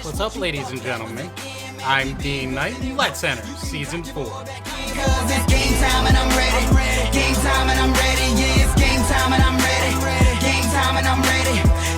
What's up, ladies and gentlemen? I'm D.Knight, Let's enter Season 4. Cause it's game time and I'm ready. Game time and I'm ready. Yeah, it's game time and I'm ready. Game time and I'm ready.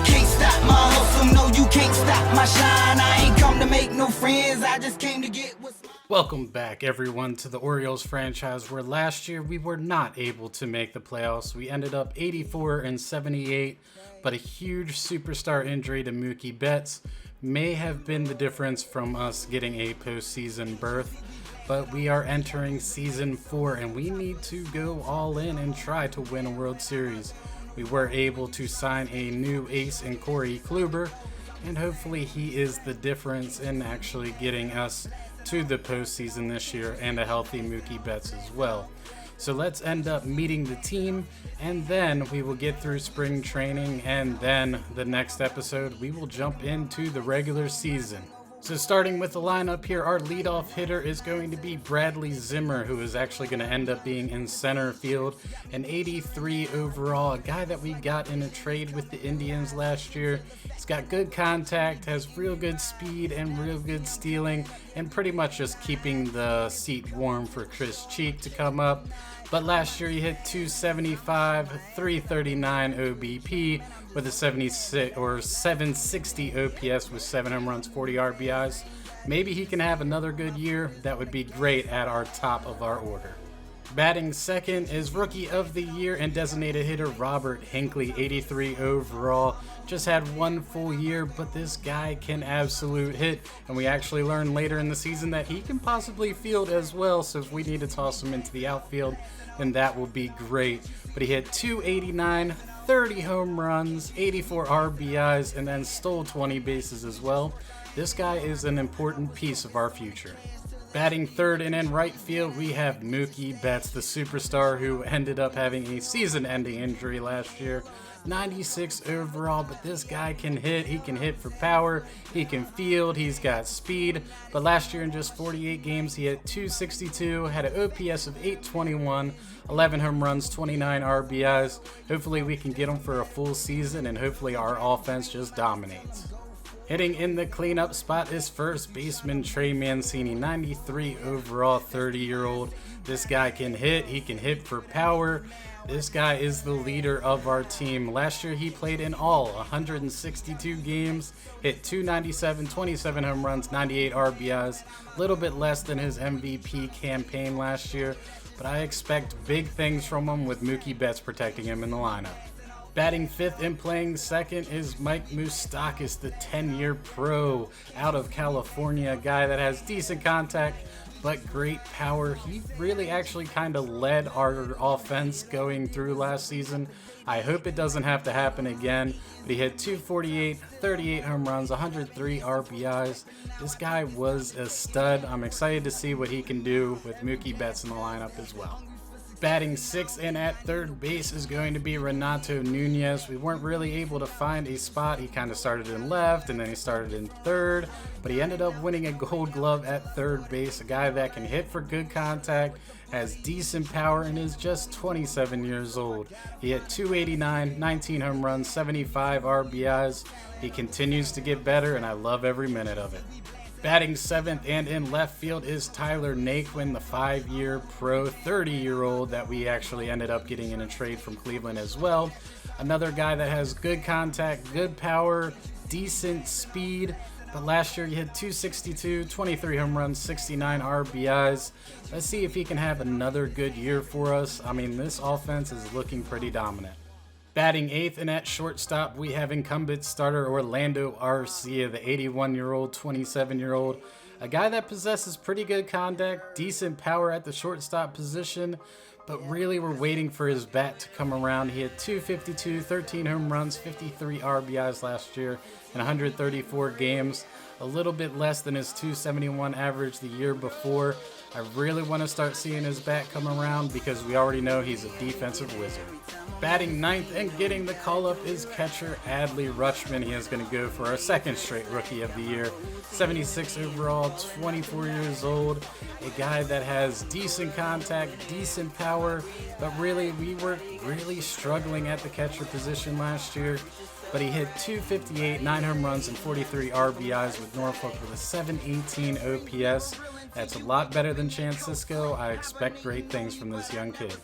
Can't stop my hustle. No, you can't stop my shine. I ain't come to make no friends. I just came to get what's mine. Welcome back, everyone, to the Orioles franchise, where last year we were not able to make the playoffs. We ended up 84-78, but a huge superstar injury to Mookie Betts may have been the difference from us getting a postseason berth. But we are entering Season 4, and we need to go all in and try to win a World Series. We were able to sign a new ace in Corey Kluber, and hopefully he is the difference in actually getting us to the postseason this year, and a healthy Mookie Betts as well. So let's end up meeting the team, and then we will get through spring training, and then the next episode we will jump into the regular season. So starting with the lineup here, our leadoff hitter is going to be Bradley Zimmer, who is actually going to end up being in center field, an 83 overall, a guy that we got in a trade with the Indians last year. He's got good contact, has real good speed and real good stealing, and pretty much just keeping the seat warm for Chris Cheek to come up. But last year he hit 275, 339 OBP with a 760 OPS with 7 home runs, 40 RBIs. Maybe he can have another good year. That would be great at our top of our order. Batting second is Rookie of the Year and designated hitter Robert Hinckley, 83 overall. Just had one full year, but this guy can absolute hit, and we actually learned later in the season that he can possibly field as well, so if we need to toss him into the outfield, then that will be great. But he hit 289, 30 home runs, 84 RBIs, and then stole 20 bases as well. This guy is an important piece of our future. Batting third and in right field, we have Mookie Betts, the superstar who ended up having a season-ending injury last year. 96 overall, but this guy can hit. He can hit for power. He can field. He's got speed. But last year in just 48 games, he hit 262, had an OPS of 821, 11 home runs, 29 RBIs. Hopefully we can get him for a full season, and hopefully our offense just dominates. Hitting in the cleanup spot is first baseman Trey Mancini, 93 overall, 30-year-old. This guy can hit. He can hit for power. This guy is the leader of our team. Last year he played in all 162 games, hit 297, 27 home runs, 98 RBIs, a little bit less than his MVP campaign last year, but I expect big things from him with Mookie Betts protecting him in the lineup. Batting fifth and playing second is Mike Moustakas, the 10-year pro out of California, a guy that has decent contact but great power. He really actually kind of led our offense going through last season. I hope it doesn't have to happen again, but he hit 248, 38 home runs, 103 RBIs. This guy was a stud. I'm excited to see what he can do with Mookie Betts in the lineup as well. Batting sixth and at third base is going to be Renato Nunez. We weren't really able to find a spot. He kind of started in left and then he started in third, but he ended up winning a Gold Glove at third base. A guy that can hit for good contact, has decent power, and is just 27 years old. He hit 289, 19 home runs, 75 RBIs. He continues to get better, and I love every minute of it. Batting seventh and in left field is Tyler Naquin, the 5-year pro, 30-year-old that we actually ended up getting in a trade from Cleveland as well. Another guy that has good contact, good power, decent speed, but last year he hit 262, 23 home runs, 69 RBIs. Let's see if he can have another good year for us. I mean, this offense is looking pretty dominant. Batting eighth and at shortstop, we have incumbent starter Orlando Arcia, the 81-year-old, 27-year-old, a guy that possesses pretty good contact, decent power at the shortstop position, but really we're waiting for his bat to come around. He had 252, 13 home runs, 53 RBIs last year in 134 games, a little bit less than his 271 average the year before. I really want to start seeing his bat come around because we already know he's a defensive wizard. Batting ninth and getting the call-up is catcher Adley Rutschman. He is going to go for our second straight Rookie of the Year. 76 overall, 24 years old. A guy that has decent contact, decent power, but really we were really struggling at the catcher position last year. but he hit .258, 9 home runs, and 43 RBIs with Norfolk with a .718 OPS. That's a lot better than Cisco. I expect great things from this young kid.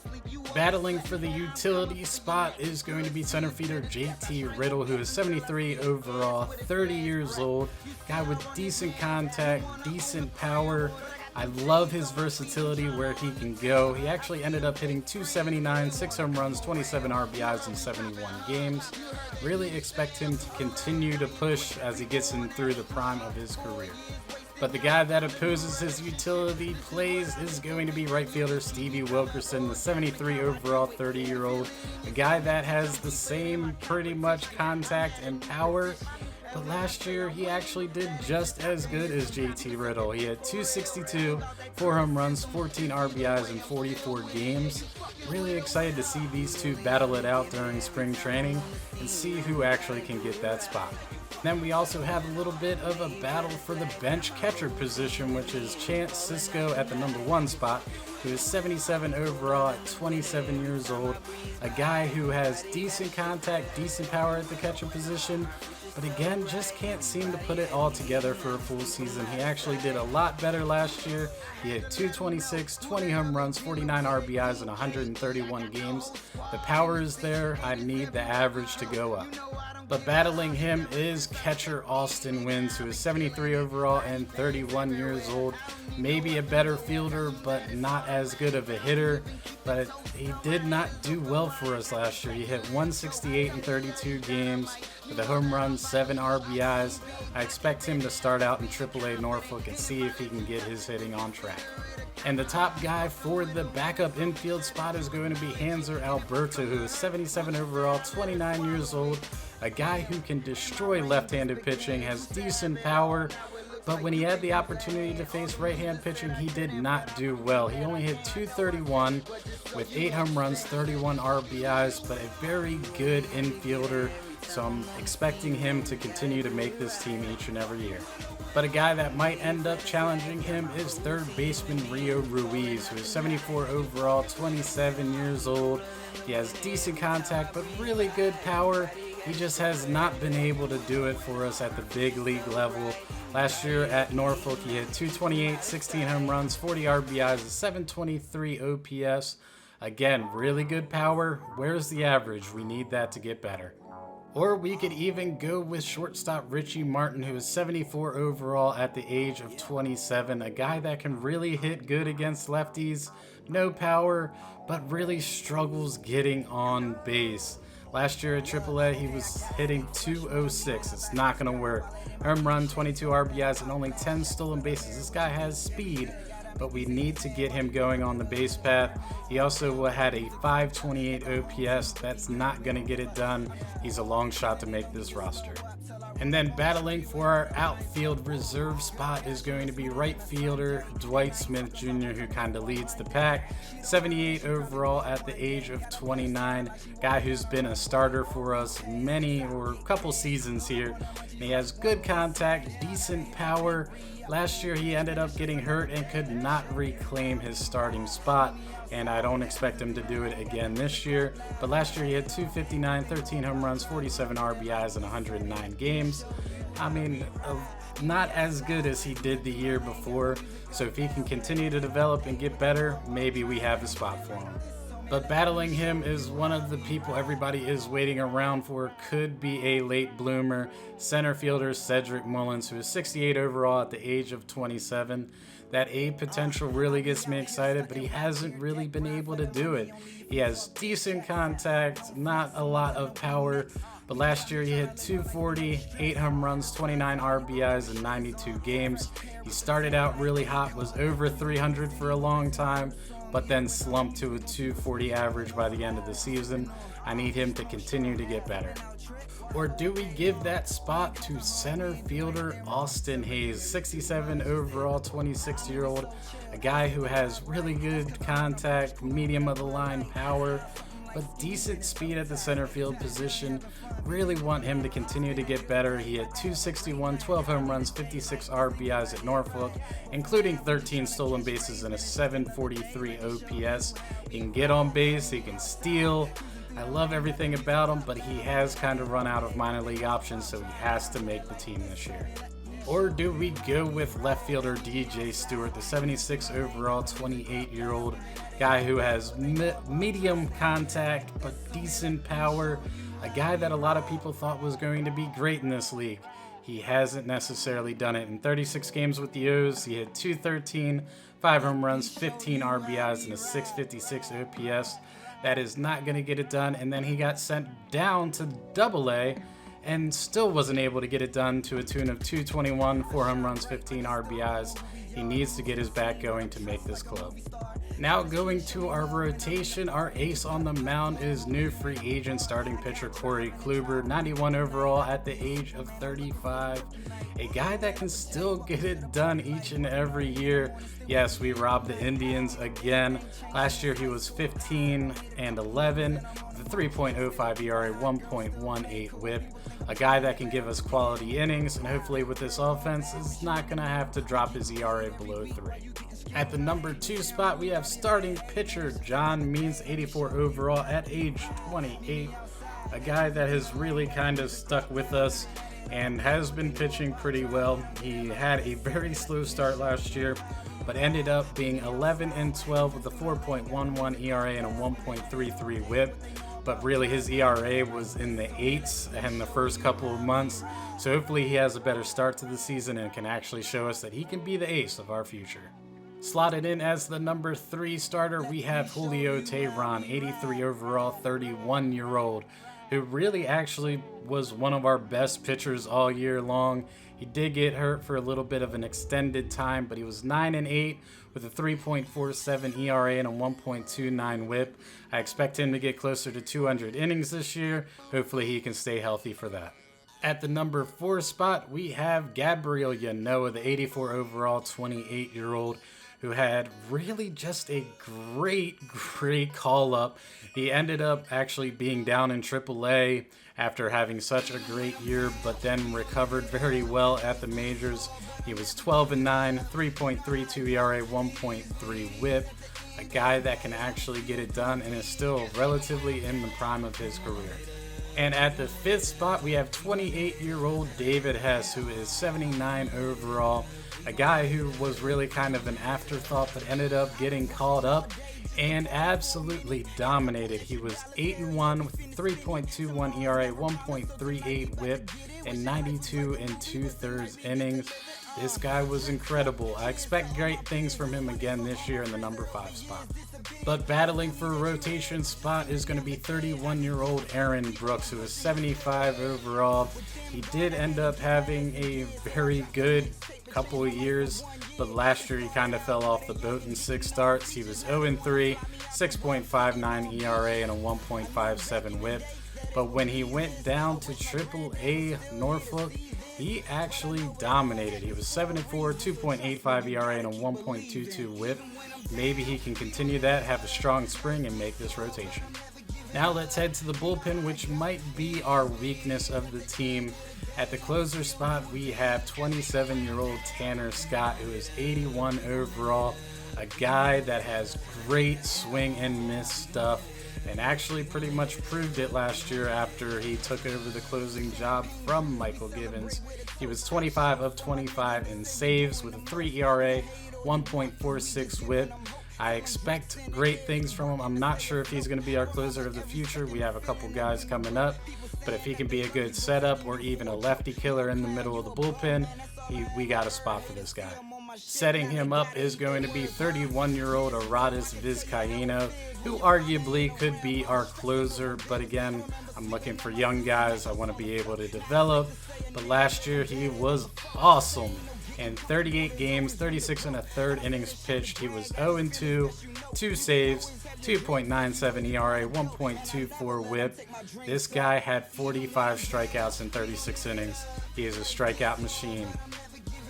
Battling for the utility spot is going to be center fielder JT Riddle, who is 73 overall, 30 years old, guy with decent contact, decent power. I love his versatility where he can go. He actually ended up hitting .279, 6 home runs, 27 RBIs in 71 games. Really expect him to continue to push as he gets in through the prime of his career. But the guy that opposes his utility plays is going to be right fielder Stevie Wilkerson, the 73 overall, 30-year-old, a guy that has the same pretty much contact and power. But last year, he actually did just as good as JT Riddle. He had .262, 4 home runs, 14 RBIs in 44 games. Really excited to see these two battle it out during spring training and see who actually can get that spot. Then we also have a little bit of a battle for the bench catcher position, which is Cisco at the number 1 spot, who is 77 overall at 27 years old. A guy who has decent contact, decent power at the catcher position, but again, just can't seem to put it all together for a full season. He actually did a lot better last year. He had .226, 20 home runs, 49 RBIs in 131 games. The power is there. I need the average to go up. But battling him is catcher Austin Wynns, who is 73 overall and 31 years old. Maybe a better fielder, but not as good of a hitter. But he did not do well for us last year. He hit .168 in 32 games with a home run, 7 RBIs. I expect him to start out in AAA Norfolk and see if he can get his hitting on track. And the top guy for the backup infield spot is going to be Hanser Alberto, who is 77 overall, 29 years old. A guy who can destroy left-handed pitching, has decent power, but when he had the opportunity to face right-hand pitching, he did not do well. He only hit .231 with 8 home runs, 31 RBIs, but a very good infielder, so I'm expecting him to continue to make this team each and every year. But a guy that might end up challenging him is third baseman Rio Ruiz, who is 74 overall, 27 years old. He has decent contact, but really good power. He just has not been able to do it for us at the big league level. Last year at Norfolk, he had .228, 16 home runs, 40 RBIs, a .723 OPS. Again, really good power. Where's the average? We need that to get better. Or we could even go with shortstop Richie Martin, who is 74 overall at the age of 27. A guy that can really hit good against lefties, no power, but really struggles getting on base. Last year at AAA, he was hitting .206. It's not going to work. Home run, 22 RBIs, and only 10 stolen bases. This guy has speed, but we need to get him going on the base path. He also had a .528 OPS. That's not going to get it done. He's a long shot to make this roster. And then battling for our outfield reserve spot is going to be right fielder Dwight Smith Jr., who kind of leads the pack. 78 overall at the age of 29. Guy who's been a starter for us a couple seasons here. And he has good contact, decent power. Last year he ended up getting hurt and could not reclaim his starting spot, and I don't expect him to do it again this year. But last year he had .259, 13 home runs, 47 RBIs in 109 games. I mean, not as good as he did the year before, so if he can continue to develop and get better, maybe we have a spot for him. But battling him is one of the people everybody is waiting around for. Could be a late bloomer. Center fielder Cedric Mullins, who is 68 overall at the age of 27. That A potential really gets me excited, but he hasn't really been able to do it. He has decent contact, not a lot of power, but last year he hit .240, 8 home runs, 29 RBIs in 92 games. He started out really hot, was over 300 for a long time, but then slumped to a .240 average by the end of the season. I need him to continue to get better. Or do we give that spot to center fielder Austin Hayes, 67 overall, 26-year-old, a guy who has really good contact, medium of the line power, but decent speed at the center field position. Really want him to continue to get better. He had 261, 12 home runs, 56 RBIs at Norfolk, including 13 stolen bases and a 743 OPS. He can get on base, he can steal. I love everything about him, but he has kind of run out of minor league options, so he has to make the team this year. Or do we go with left fielder DJ Stewart, the 76 overall 28-year-old guy who has medium contact but decent power, a guy that a lot of people thought was going to be great in this league. He hasn't necessarily done it. In 36 games with the O's, he had 213, 5 home runs, 15 RBIs, and a 656 OPS. That is not going to get it done. And then he got sent down to Double-A and still wasn't able to get it done to a tune of 221, 4 home runs, 15 RBIs. He needs to get his bat going to make this club. Now going to our rotation, our ace on the mound is new free agent starting pitcher Corey Kluber, 91 overall at the age of 35. A guy that can still get it done each and every year. Yes, we robbed the Indians again. Last year he was 15 and 11 with a 3.05 ERA, 1.18 whip. A guy that can give us quality innings, and hopefully with this offense is not going to have to drop his ERA below 3. At the number 2 spot, we have starting pitcher John Means, 84 overall at age 28. A guy that has really kind of stuck with us and has been pitching pretty well. He had a very slow start last year, but ended up being 11 and 12 with a 4.11 ERA and a 1.33 whip. But really his ERA was in the 8s in the first couple of months. So hopefully he has a better start to the season and can actually show us that he can be the ace of our future. Slotted in as the number 3 starter, we have Julio Teheran, 83 overall, 31-year-old, who really actually was one of our best pitchers all year long. He did get hurt for a little bit of an extended time, but he was 9 and 8 with a 3.47 ERA and a 1.29 whip. I expect him to get closer to 200 innings this year. Hopefully he can stay healthy for that. At the number 4 spot, we have Gabriel Yanoa, the 84 overall 28-year-old, who had really just a great call up. He ended up actually being down in Triple-A after having such a great year, but then recovered very well at the majors. He was 12 and 9, 3.32 ERA, 1.3 whip. A guy that can actually get it done and is still relatively in the prime of his career. And at the 5th spot, we have 28-year-old David Hess, who is 79 overall. A guy who was really kind of an afterthought, but ended up getting called up and absolutely dominated. He was 8 and 1 with 3.21 ERA, 1.38 whip, and 92 2/3 innings. This guy was incredible. I expect great things from him again this year in the number 5 spot. But battling for a rotation spot is going to be 31-year-old Aaron Brooks, who is 75 overall. He did end up having a very good couple of years, but last year he kind of fell off the boat in 6 starts. He was 0-3, 6.59 ERA and a 1.57 whip. But when he went down to Triple-A Norfolk, he actually dominated. He was 7-4, 2.85 ERA and a 1.22 whip. Maybe he can continue that, have a strong spring, and make this rotation. Now let's head to the bullpen, which might be our weakness of the team. At the closer spot, we have 27-year-old Tanner Scott, who is 81 overall, a guy that has great swing and miss stuff, and actually pretty much proved it last year after he took over the closing job from Michael Givens. He was 25 of 25 in saves with a 3 ERA, 1.46 whip. I expect great things from him. I'm not sure if he's going to be our closer of the future. We have a couple guys coming up, but if he can be a good setup or even a lefty killer in the middle of the bullpen, we got a spot for this guy. Setting him up is going to be 31-year-old Eduardo Vizcaino, who arguably could be our closer, but again, I'm looking for young guys I want to be able to develop. But last year he was awesome. In 38 games, 36 1/3 innings pitched, he was 0-2, 2 saves, 2.97 ERA, 1.24 whip. This guy had 45 strikeouts in 36 innings. He is a strikeout machine.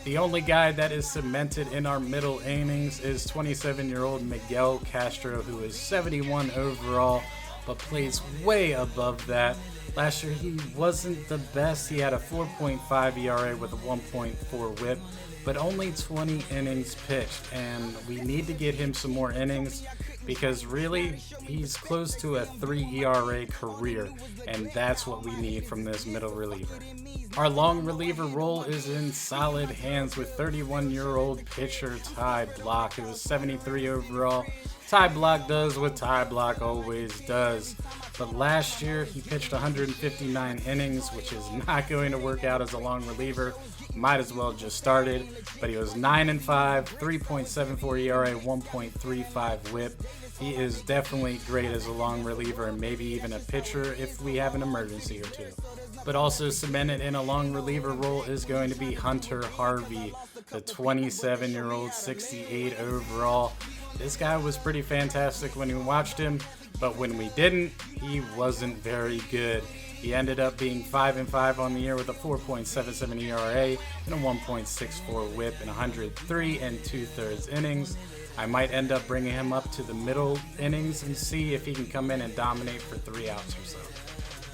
The only guy that is cemented in our middle innings is 27-year-old Miguel Castro, who is 71 overall, but plays way above that. Last year he wasn't the best. He had a 4.5 ERA with a 1.4 whip, but only 20 innings pitched, and we need to get him some more innings because really he's close to a 3 ERA career, and that's what we need from this middle reliever. Our long reliever role is in solid hands with 31-year-old pitcher Ty Blach, who was 73 overall. Ty Blach does what Ty Blach always does. But last year, he pitched 159 innings, which is not going to work out as a long reliever. Might as well just started. But he was 9-5, 3.74 ERA, 1.35 whip. He is definitely great as a long reliever and maybe even a pitcher if we have an emergency or two. But also cemented in a long reliever role is going to be Hunter Harvey, the 27-year-old, 68 overall. This guy was pretty fantastic when we watched him, but when we didn't, he wasn't very good. He ended up being 5-5 on the year with a 4.77 ERA and a 1.64 whip in 103 2/3 innings. I might end up bringing him up to the middle innings and see if he can come in and dominate for 3 outs or so.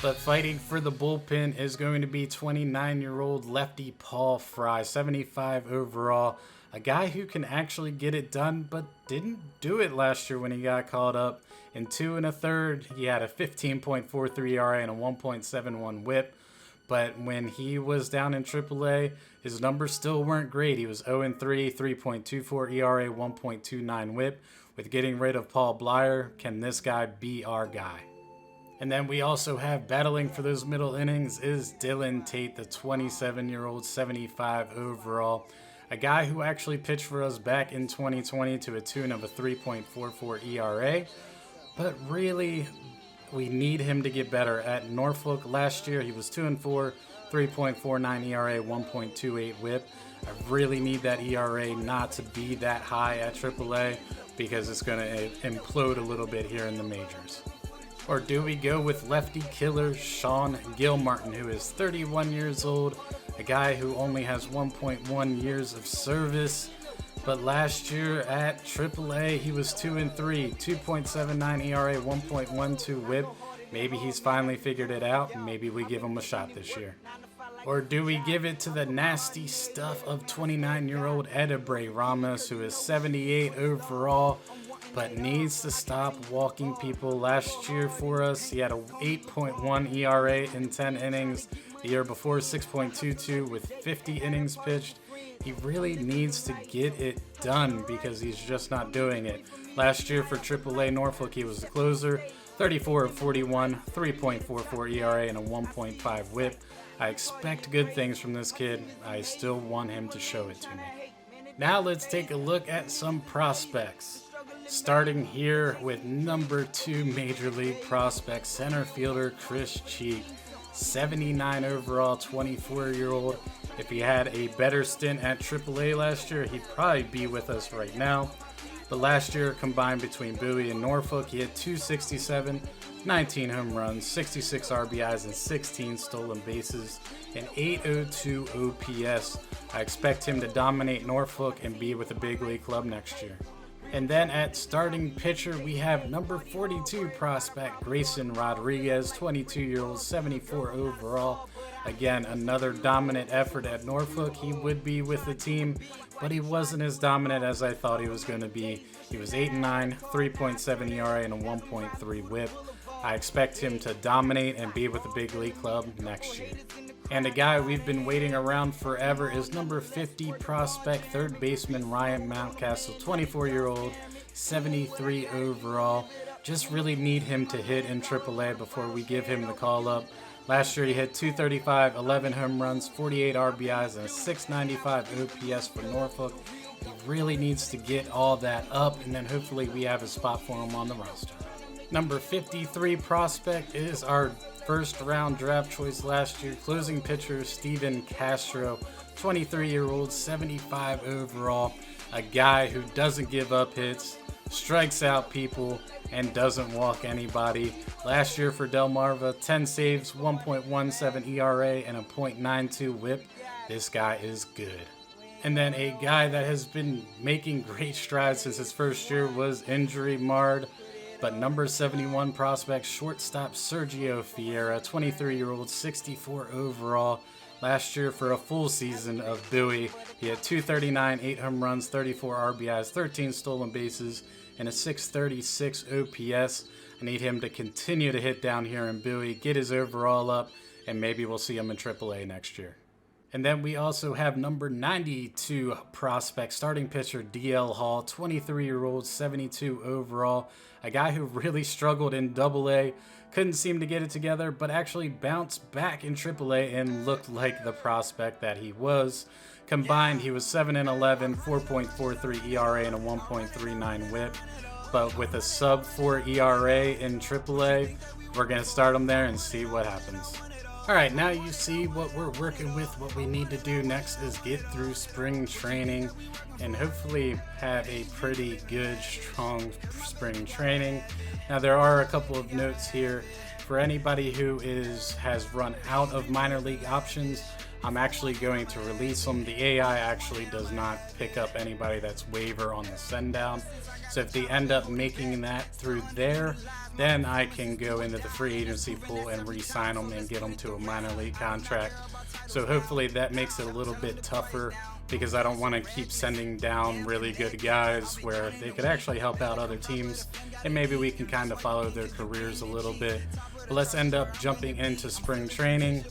But fighting for the bullpen is going to be 29-year-old lefty Paul Fry, 75 overall. A guy who can actually get it done, but didn't do it last year when he got called up. In 2 1/3, he had a 15.43 ERA and a 1.71 whip. But when he was down in AAA, his numbers still weren't great. He was 0-3, 3.24 ERA, 1.29 whip. With getting rid of Paul Blyer, can this guy be our guy? And then we also have battling for those middle innings is Dillon Tate, the 27-year-old, 75 overall. A guy who actually pitched for us back in 2020 to a tune of a 3.44 ERA. But really, we need him to get better. At Norfolk last year, he was 2-4, 3.49 ERA, 1.28 whip. I really need that ERA not to be that high at AAA because it's going to implode a little bit here in the majors. Or do we go with lefty killer Sean Gilmartin, who is 31 years old, a guy who only has 1.1 years of service, but last year at AAA he was 2-3, 2.79 ERA, 1.12 whip. Maybe he's finally figured it out, and maybe we give him a shot this year. Or do we give it to the nasty stuff of 29-year-old Eduardo Ramos, who is 78 overall, but needs to stop walking people? Last year for us, he had a 8.1 ERA in 10 innings. The year before, 6.22 with 50 innings pitched. He really needs to get it done because he's just not doing it. Last year for AAA Norfolk, he was the closer, 34 of 41, 3.44 ERA, and a 1.5 whip. I expect good things from this kid. I still want him to show it to me. Now let's take a look at some prospects. Starting here with number 2 Major League prospect, center fielder Chris Cheek, 79 overall, 24-year-old. If he had a better stint at AAA last year, he'd probably be with us right now. But last year, combined between Bowie and Norfolk, he had 267, 19 home runs, 66 RBIs, and 16 stolen bases, and 802 OPS. I expect him to dominate Norfolk and be with a big league club next year. And then at starting pitcher, we have number 42 prospect Grayson Rodriguez, 22-year-old, 74 overall. Again, another dominant effort at Norfolk. He would be with the team, but he wasn't as dominant as I thought he was going to be. He was 8-9, 3.7 ERA, and a 1.3 whip. I expect him to dominate and be with the big league club next year. And a guy we've been waiting around forever is number 50 prospect third baseman Ryan Mountcastle, 24-year-old, 73 overall. Just really need him to hit in AAA before we give him the call up. Last year he hit 235, 11 home runs, 48 RBIs, and a 695 OPS for Norfolk. He really needs to get all that up, and then hopefully we have a spot for him on the roster. Number 53 prospect is our first round draft choice last year, closing pitcher Steven Castro, 23-year-old, 75 overall, a guy who doesn't give up hits, strikes out people, and doesn't walk anybody. Last year for Delmarva, 10 saves, 1.17 ERA, and a .92 whip. This guy is good. And then a guy that has been making great strides since his first year was injury marred. But number 71 prospect, shortstop Sergio Flores, 23-year-old, 64 overall. Last year for a full season of Bowie, he had 239, 8 home runs, 34 RBIs, 13 stolen bases, and a 636 OPS. I need him to continue to hit down here in Bowie, get his overall up, and maybe we'll see him in AAA next year. And then we also have number 92 prospect, starting pitcher DL Hall, 23-year-old, 72 overall. A guy who really struggled in AA, couldn't seem to get it together, but actually bounced back in AAA and looked like the prospect that he was. Combined, he was 7-11, 4.43 ERA, and a 1.39 WHIP. But with a sub-4 ERA in AAA, we're going to start him there and see what happens. Alright, now you see what we're working with. What we need to do next is get through spring training and hopefully have a pretty good, strong spring training. Now there are a couple of notes here. For anybody who has run out of minor league options, I'm actually going to release them. The AI actually does not pick up anybody that's waiver on the send down. So if they end up making that through there, then I can go into the free agency pool and re-sign them and get them to a minor league contract. So hopefully that makes it a little bit tougher, because I don't want to keep sending down really good guys where they could actually help out other teams, and maybe we can kind of follow their careers a little bit. But let's end up jumping into spring training.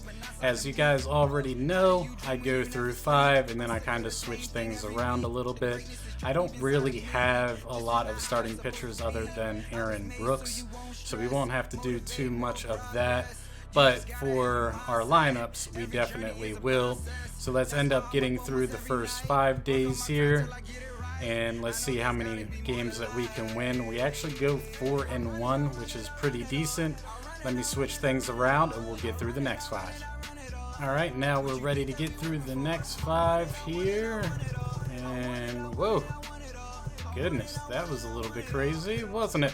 As you guys already know, I go through 5 and then I kind of switch things around a little bit. I don't really have a lot of starting pitchers other than Aaron Brooks, so we won't have to do too much of that. But for our lineups, we definitely will. So let's end up getting through the first 5 days here, and let's see how many games that we can win. We actually go 4-1, which is pretty decent. Let me switch things around and we'll get through the next 5. Alright, now we're ready to get through the next 5 here. And whoa, goodness, that was a little bit crazy, wasn't it?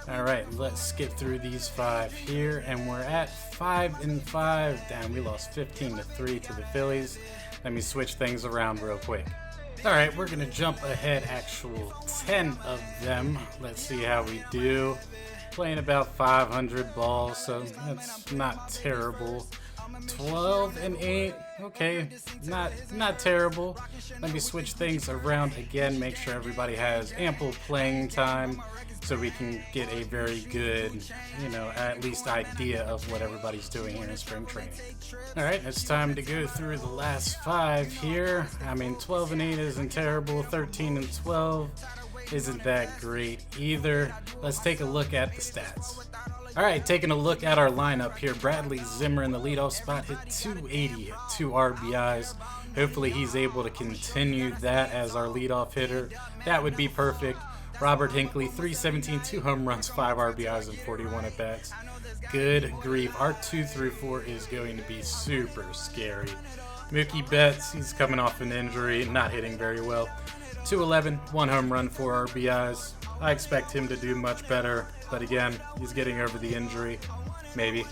Alright, let's skip through these 5 here, and we're at 5-5. Damn, we lost 15-3 to the Phillies. Let me switch things around real quick. Alright, we're gonna jump ahead actual 10 of them. Let's see how we do. Playing about 500 balls, so that's not terrible. 12-8, okay, not terrible. Let me switch things around again, make sure everybody has ample playing time so we can get a very good, at least idea of what everybody's doing here in spring training. Alright, it's time to go through the last 5 here. I mean, 12-8 isn't terrible, 13-12 isn't that great either. Let's take a look at the stats. Alright, taking a look at our lineup here. Bradley Zimmer in the leadoff spot hit 280, 2 RBIs. Hopefully he's able to continue that as our leadoff hitter. That would be perfect. Robert Hinckley, 317, 2 home runs, 5 RBIs, and 41 at-bats. Good grief. Our 2-4 is going to be super scary. Mookie Betts, he's coming off an injury, not hitting very well. 211, 1 home run, 4 RBIs. I expect him to do much better, but again, he's getting over the injury, maybe.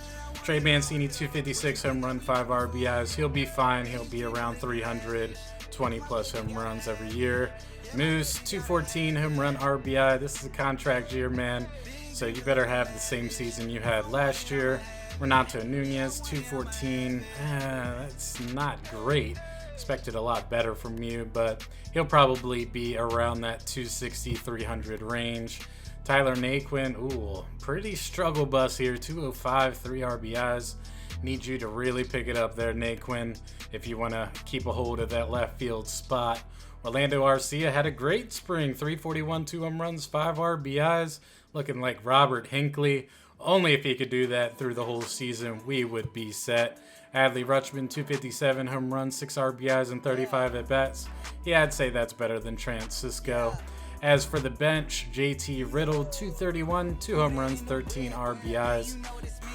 Trey Mancini, 256, home run, 5 RBIs. He'll be fine. He'll be around 320-plus home runs every year. Moose, 214, home run, RBI. This is a contract year, man, so you better have the same season you had last year. Renato Nunez, 214. That's not great. Expected a lot better from you, but he'll probably be around that 260-300 range. Tyler Naquin, ooh, pretty struggle bus here, 205, 3 RBIs. Need you to really pick it up there, Naquin, if you want to keep a hold of that left field spot. Orlando Arcia had a great spring, 341, 2 home runs, 5 RBIs, looking like Robert Hinckley. Only if he could do that through the whole season, we would be set. Adley Rutschman, 257 home runs, 6 RBIs, and 35 at-bats. Yeah, I'd say that's better than Trent Cisco. As for the bench, JT Riddle, 231, 2 home runs, 13 RBIs.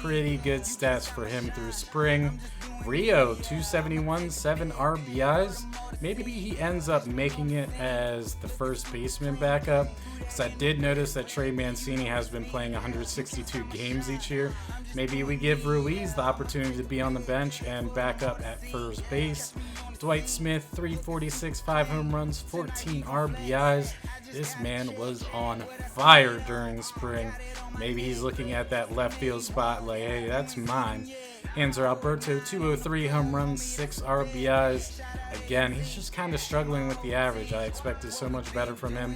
Pretty good stats for him through spring. Rio, 271, 7 RBIs. Maybe he ends up making it as the first baseman backup, because I did notice that Trey Mancini has been playing 162 games each year. Maybe we give Ruiz the opportunity to be on the bench and back up at first base. Dwight Smith, 346, 5 home runs, 14 RBIs. This man was on fire during spring. Maybe he's looking at that left field spot like, hey, that's mine. Hanser Alberto, 203 home runs, 6 RBIs. Again, he's just kind of struggling with the average. I expected so much better from him.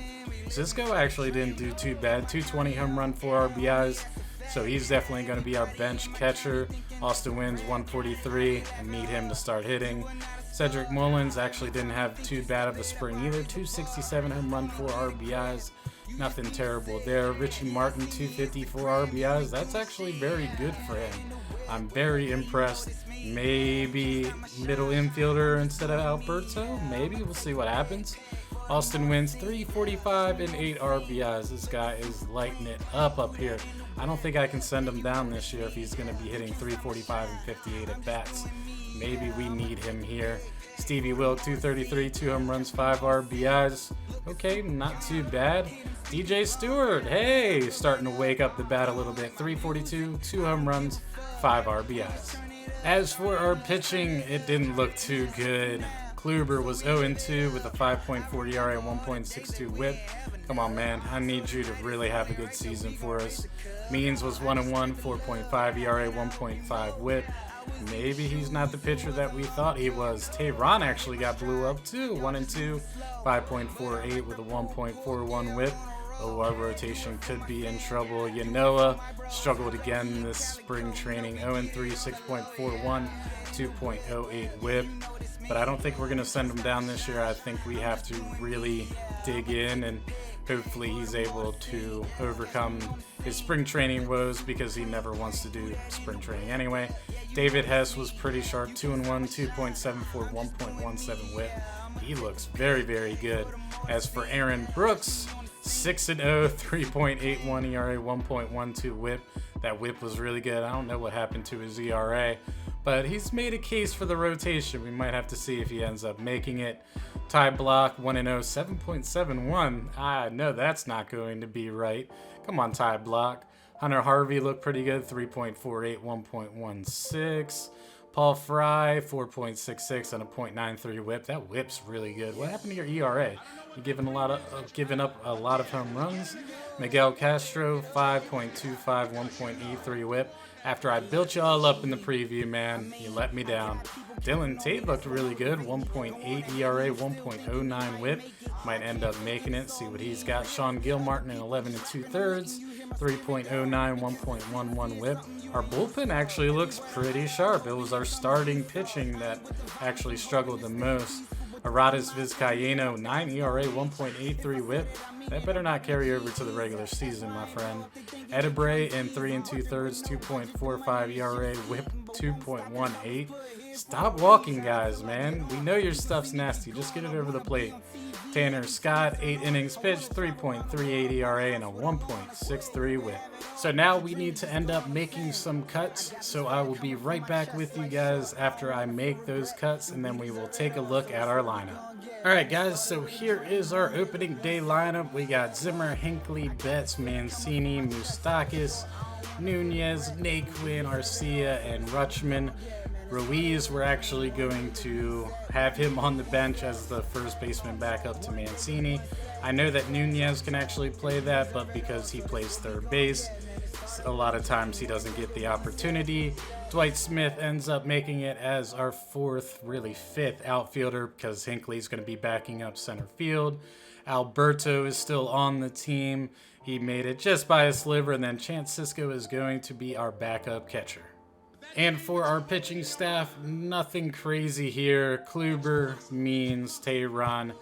Cisco actually didn't do too bad. 220 home run, 4 RBIs. So he's definitely going to be our bench catcher. Austin Wins, 143. I need him to start hitting. Cedric Mullins actually didn't have too bad of a spring either. 267 home run, 4 RBIs. Nothing terrible there. Richie Martin, 254 RBIs. That's actually very good for him. I'm very impressed. Maybe middle infielder instead of Alberto. Maybe. We'll see what happens. Austin Wins, 345 and 8 RBIs. This guy is lighting it up here. I don't think I can send him down this year if he's going to be hitting 345 and 58 at bats. Maybe we need him here. Stevie Wilk, 233, 2 home runs, 5 RBIs. Okay, not too bad. DJ Stewart, hey, starting to wake up the bat a little bit. 342, 2 home runs, 5 RBIs. As for our pitching, it didn't look too good. Kluber was 0-2 with a 5.4 ERA, 1.62 whip. Come on, man. I need you to really have a good season for us. Means was 1-1, 4.5 ERA, 1.5 whip. Maybe he's not the pitcher that we thought he was. Teheran actually got blew up too. 1-2, 5.48 with a 1.41 whip. Oh, our rotation could be in trouble. Yanoa struggled again this spring training. 0-3, 6.41, 2.08 whip. But I don't think we're going to send him down this year. I think we have to really dig in, and hopefully he's able to overcome his spring training woes, because he never wants to do spring training anyway. David Hess was pretty sharp. 2-1, 2.74, 1.17 whip. He looks very, very good. As for Aaron Brooks, 6-0, 3.81 ERA, 1.12 whip. That whip was really good. I don't know what happened to his ERA, but he's made a case for the rotation. We might have to see if he ends up making it. Ty Block, 1-0, 7.71. I know that's not going to be right. Come on, Ty Block. Hunter Harvey looked pretty good, 3.48, 1.16. Paul Fry, 4.66 and a .93 whip. That whip's really good. What happened to your ERA? You're giving up a lot of home runs. Miguel Castro, 5.25, 1.83 whip. After I built you all up in the preview, man, you let me down. Dillon Tate looked really good, 1.8 ERA, 1.09 whip. Might end up making it. See what he's got. Sean Gilmartin in 11 2/3, 3.09, 1.11 whip. Our bullpen actually looks pretty sharp. It was our starting pitching that actually struggled the most. Pedro Vizcaino, 9 ERA, 1.83 whip. That better not carry over to the regular season, my friend. Edibre in 3 2/3, 2.45 ERA, whip 2.18. Stop walking, guys, man. We know your stuff's nasty. Just get it over the plate. Tanner Scott, 8 innings pitched, 3.38 ERA, and a 1.63 whip. So now we need to end up making some cuts. So I will be right back with you guys after I make those cuts, and then we will take a look at our lineup. All right, guys, so here is our opening day lineup. We got Zimmer, Hinckley, Betts, Mancini, Moustakas, Nunez, Naquin, Arcia, and Rushman. Ruiz, we're actually going to have him on the bench as the first baseman backup to Mancini. I know that Nunez can actually play that, but because he plays third base, a lot of times he doesn't get the opportunity. Dwight Smith ends up making it as our fifth outfielder, because Hinckley's going to be backing up center field. Alberto is still on the team. He made it just by a sliver, and then Chance Cisco is going to be our backup catcher. And for our pitching staff, nothing crazy here. Kluber, Means, Teheran.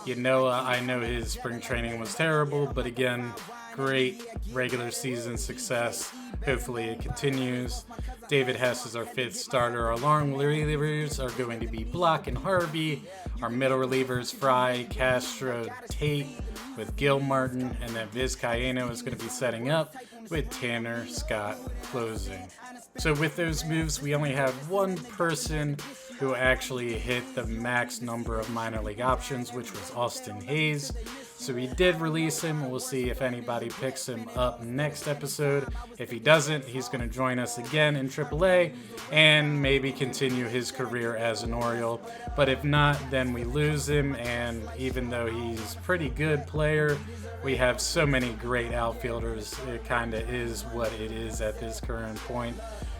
I know his spring training was terrible, but again, great regular season success. Hopefully it continues. David Hess is our 5th starter. Our long relievers are going to be Block and Harvey. Our middle relievers, Fry, Castro, Tate with Gilmartin, and then Vizcaino is going to be setting up with Tanner Scott closing. So with those moves, we only have one person who actually hit the max number of minor league options, which was Austin Hayes. So we did release him. We'll see if anybody picks him up next episode. If he doesn't, he's going to join us again in AAA and maybe continue his career as an Oriole. But if not, then we lose him. And even though he's a pretty good player, we have so many great outfielders. It kind of is what it is at this current point.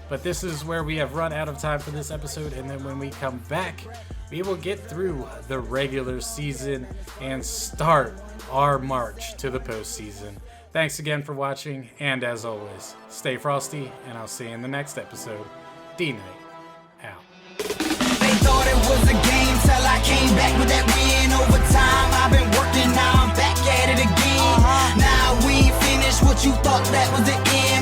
But this is where we have run out of time for this episode, and then when we come back, we will get through the regular season and start our march to the postseason. Thanks again for watching, and as always, stay frosty, and I'll see you in the next episode. D.Knight, out. They thought it was a game till I came back with that win overtime. I've been working, now I'm back at it again. Now we ain't finished what you thought that was the end.